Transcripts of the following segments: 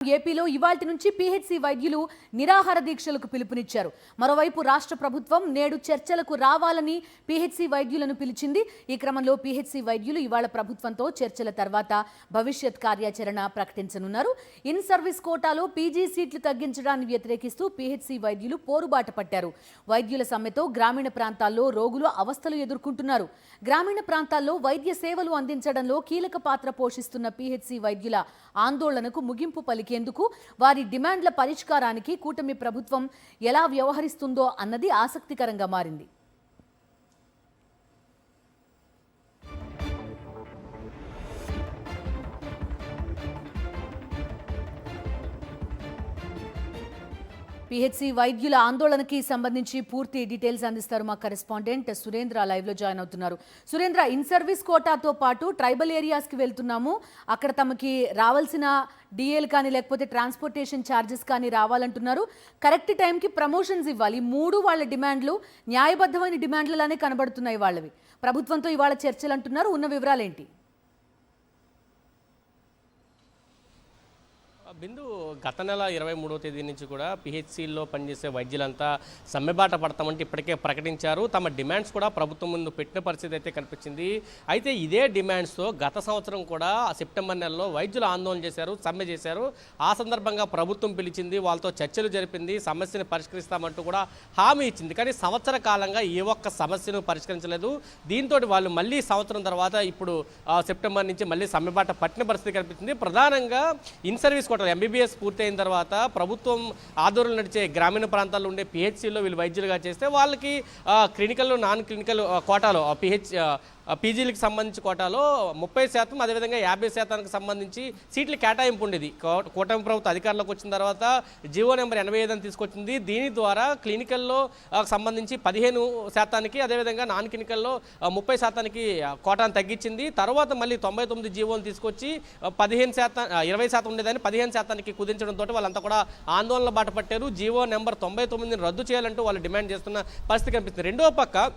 ఏపీలో ఇవాల్టి నుంచి పీహెచ్సీ వైద్యులు నిరాహార దీక్షలకు పిలుపునిచ్చారు. మరోవైపు రాష్ట్ర ప్రభుత్వం నేడు చర్చలకు రావాలని పీహెచ్సీ వైద్యులను పిలిచింది. ఈ క్రమంలో పీహెచ్సీ వైద్యులు ఇవాళ ప్రభుత్వంతో చర్చల తర్వాత భవిష్యత్ కార్యాచరణ ప్రకటించనున్నారు. ఇన్ సర్వీస్ కోటాలో పీజీ సీట్లు తగ్గించడాన్ని వ్యతిరేకిస్తూ పీహెచ్సీ వైద్యులు పోరుబాట పట్టారు. వైద్యుల సమ్మెతో గ్రామీణ ప్రాంతాల్లో రోగులు అవస్థలు ఎదుర్కొంటున్నారు. గ్రామీణ ప్రాంతాల్లో వైద్య సేవలు అందించడంలో కీలక పాత్ర పోషిస్తున్న పీహెచ్సీ వైద్యుల ఆందోళనకు ముగింపు పలికేందుకు వారి డిమాండ్ల పరిష్కారానికి కూటమి ప్రభుత్వం ఎలా వ్యవహరిస్తుందో అన్నది ఆసక్తికరంగా మారింది. పీహెచ్సీ వైద్యుల ఆందోళనకి సంబంధించి పూర్తి డీటెయిల్స్ అందిస్తారు మా కరెస్పాండెంట్ సురేంద్ర లైవ్ లో జాయిన్ అవుతున్నారు. సురేంద్ర, ఇన్ సర్వీస్ కోటాతో పాటు ట్రైబల్ ఏరియాస్ కి వెళ్తున్నాము, అక్కడ తమకి రావాల్సిన డిఏలు కానీ లేకపోతే ట్రాన్స్పోర్టేషన్ ఛార్జెస్ కానీ రావాలంటున్నారు. కరెక్ట్ టైంకి ప్రమోషన్స్ ఇవ్వాలి. మూడు వాళ్ళ డిమాండ్లు న్యాయబద్ధమైన డిమాండ్లలానే కనబడుతున్నాయి వాళ్ళవి. ప్రభుత్వంతో ఇవాళ చర్చలు అంటున్నారు. ఉన్న వివరాలేంటి? బిందు గత నెల 23వ తేదీ నుంచి కూడా పిహెచ్సిల్లో పనిచేసే వైద్యులంతా సమ్మెబాట పడతామంటే ఇప్పటికే ప్రకటించారు. తమ డిమాండ్స్ కూడా ప్రభుత్వం ముందు పెట్టిన పరిస్థితి అయితే కనిపించింది. అయితే ఇదే డిమాండ్స్తో గత సంవత్సరం కూడా సెప్టెంబర్ నెలలో వైద్యులు ఆందోళన చేశారు, సమ్మె చేశారు. ఆ సందర్భంగా ప్రభుత్వం పిలిచింది, వాళ్ళతో చర్చలు జరిపింది, సమస్యను పరిష్కరిస్తామంటూ కూడా హామీ ఇచ్చింది. కానీ సంవత్సర కాలంగా ఏ ఒక్క సమస్యను పరిష్కరించలేదు. దీంతో వాళ్ళు మళ్ళీ సంవత్సరం తర్వాత ఇప్పుడు సెప్టెంబర్ నుంచి మళ్ళీ సమ్మెబాట పట్టిన పరిస్థితి కనిపించింది. ప్రధానంగా ఇన్ సర్వీస్ కోట ఎంబీబీఎస్ పూర్తయిన తర్వాత ప్రభుత్వం ఆధ్వర్యంలో నడిచే గ్రామీణ ప్రాంతాల్లో ఉండే పిహెచ్సిలో వీళ్ళు వైద్యులుగా చేస్తే వాళ్ళకి క్లినికల్ నాన్ క్లినికల్ కోటాలో పీజీలకు సంబంధించి కోటాలో 30%, అదేవిధంగా 50% సంబంధించి సీట్లు కేటాయింపు ఉండేది. కూటమి ప్రభుత్వం అధికారంలోకి వచ్చిన తర్వాత జీవో నెంబర్ 85 అని తీసుకొచ్చింది. దీని ద్వారా క్లినికల్లో సంబంధించి 15%, అదేవిధంగా నాన్ క్లినికల్లో 30% కోటాను తగ్గించింది. తర్వాత మళ్ళీ 99 జీవోలు తీసుకొచ్చి 15%, 20% ఉండేదని 15%కి కుదించడంతో వాళ్ళంతా కూడా ఆందోళన బాట పట్టారు. జీవో నెంబర్ 99ని రద్దు చేయాలంటూ వాళ్ళు డిమాండ్ చేస్తున్న పరిస్థితి కనిపిస్తుంది. రెండో పక్క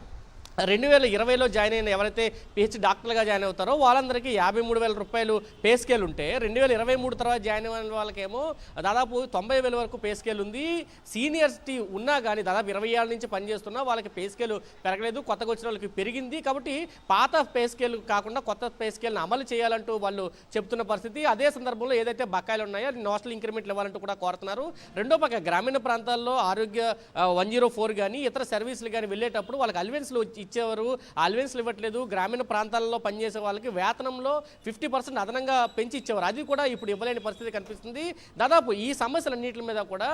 2020లో జాయిన్ అయిన ఎవరైతే పిహెచ్ డాక్టర్లుగా జాయిన్ అవుతారో వాళ్ళందరికీ 53,000 రూపాయలు పే స్కేల్ ఉంటే 2023 తర్వాత జాయిన్ అయిన వాళ్ళకేమో దాదాపు 90,000 వరకు పే స్కేల్ ఉంది. సీనియర్సిటీ ఉన్నా కానీ దాదాపు 20 ఏళ్ళ నుంచి పనిచేస్తున్నా వాళ్ళకి పే స్కేల్ పెరగలేదు, కొత్తగా వచ్చిన వాళ్ళకి పెరిగింది. కాబట్టి పాత పే స్కేల్ కాకుండా కొత్త పే స్కేల్ని అమలు చేయాలంటూ వాళ్ళు చెప్తున్న పరిస్థితి. అదే సందర్భంలో ఏదైతే బకాయిలు ఉన్నాయో అది నోషనల్ ఇంక్రిమెంట్లు ఇవ్వాలంటూ కూడా కోరుతున్నారు. రెండో పక్క గ్రామీణ ప్రాంతాల్లో ఆరోగ్య 104 కానీ ఇతర సర్వీసులు కానీ వెళ్ళేటప్పుడు వాళ్ళకి అలవెన్స్లు ఇచ్చేవారు, అలవెన్స్లు ఇవ్వట్లేదు. గ్రామీణ ప్రాంతాల్లో పనిచేసే వాళ్ళకి వేతనంలో 50% అదనంగా పెంచి ఇచ్చేవారు. అది కూడా ఇప్పుడు ఇవ్వలేని పరిస్థితి కనిపిస్తుంది. దాదాపు ఈ సమస్యలన్నింటి మీద కూడా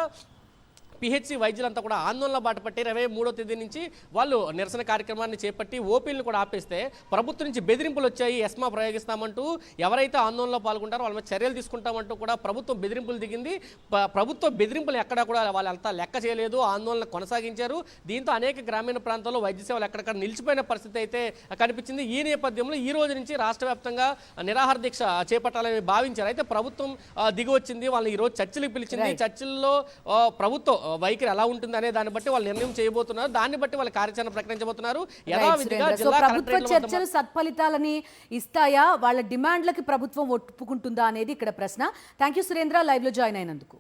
పిహెచ్సి వైద్యులంతా కూడా ఆందోళన బాట పట్టి 23వ తేదీ నుంచి వాళ్ళు నిరసన కార్యక్రమాన్ని చేపట్టి ఓపీలను కూడా ఆపేస్తే ప్రభుత్వం నుంచి బెదిరింపులు వచ్చాయి. ఎస్మా ప్రయోగిస్తామంటూ ఎవరైతే ఆందోళనలో పాల్గొంటారో వాళ్ళ మీద చర్యలు తీసుకుంటామంటూ కూడా ప్రభుత్వం బెదిరింపులు దిగింది. ప్రభుత్వ బెదిరింపులు ఎక్కడా కూడా వాళ్ళంతా లెక్క చేయలేదు, ఆందోళన కొనసాగించారు. దీంతో అనేక గ్రామీణ ప్రాంతాల్లో వైద్య సేవలు ఎక్కడెక్కడ నిలిచిపోయిన పరిస్థితి అయితే కనిపించింది. ఈ నేపథ్యంలో ఈ రోజు నుంచి రాష్ట్ర వ్యాప్తంగా నిరాహార దీక్ష చేపట్టాలని భావించారు. అయితే ప్రభుత్వం దిగి వచ్చింది, వాళ్ళని ఈరోజు చర్చలకు పిలిచింది. చర్చల్లో ప్రభుత్వం వైఖరి ఎలా ఉంటుంది అనే దాన్ని బట్టి వాళ్ళు నిర్ణయం చేయబోతున్నారు. దాన్ని బట్టి వాళ్ళ కార్యాచరణ ప్రకటించబోతున్నారు. ప్రభుత్వ చర్చలు సత్ఫలితాలని ఇస్తాయా, వాళ్ళ డిమాండ్లకి ప్రభుత్వం ఒప్పుకుంటుందా అనేది ఇక్కడ ప్రశ్న. థ్యాంక్ యూ సురేంద్ర, లైవ్ లో జాయిన్ అయినందుకు.